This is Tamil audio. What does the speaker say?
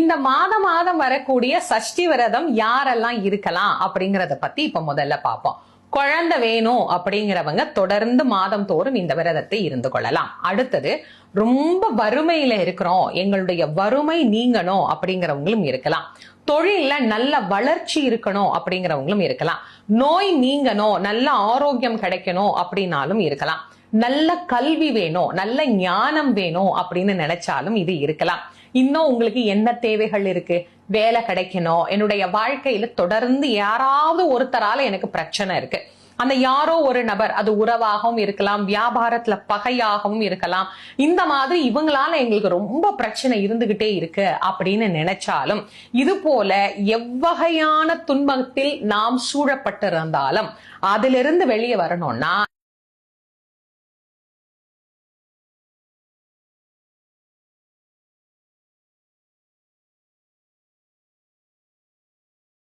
இந்த மாதம் வரக்கூடிய சஷ்டி விரதம் யாரெல்லாம் இருக்கலாம் அப்படிங்கறத பத்தி இப்ப முதல்ல பார்ப்போம். குழந்தை வேணும் அப்படிங்கிறவங்க தொடர்ந்து மாதம் தோறும் இந்த விரதத்தை இருந்து கொள்ளலாம். அடுத்தது, ரொம்ப வறுமையில இருக்கிறோம், எங்களுடைய வறுமை நீங்கணும் அப்படிங்கிறவங்களும் இருக்கலாம். தொழில நல்ல வளர்ச்சி இருக்கணும் அப்படிங்கிறவங்களும் இருக்கலாம். நோய் நீங்கணும், நல்ல ஆரோக்கியம் கிடைக்கணும் அப்படின்னாலும் இருக்கலாம். நல்ல கல்வி வேணும், நல்ல ஞானம் வேணும் அப்படின்னு நினைச்சாலும் இது இருக்கலாம். இன்னும் உங்களுக்கு என்ன தேவைகள் இருக்கு? வேலை கிடைக்கணும், என்னுடைய வாழ்க்கையில தொடர்ந்து யாராவது ஒருத்தரால எனக்கு பிரச்சனை இருக்கு, அந்த யாரோ ஒரு நபர், அது உறவாகவும் இருக்கலாம், வியாபாரத்துல பகையாகவும் இருக்கலாம், இந்த மாதிரி இவங்களால எங்களுக்கு ரொம்ப பிரச்சனை இருந்துகிட்டே இருக்கு அப்படின்னு நினைச்சாலும், இது போல எவ்வகையான துன்பத்தில் நாம் சூழப்பட்டிருந்தாலும் அதிலிருந்து வெளியே வரணும்னா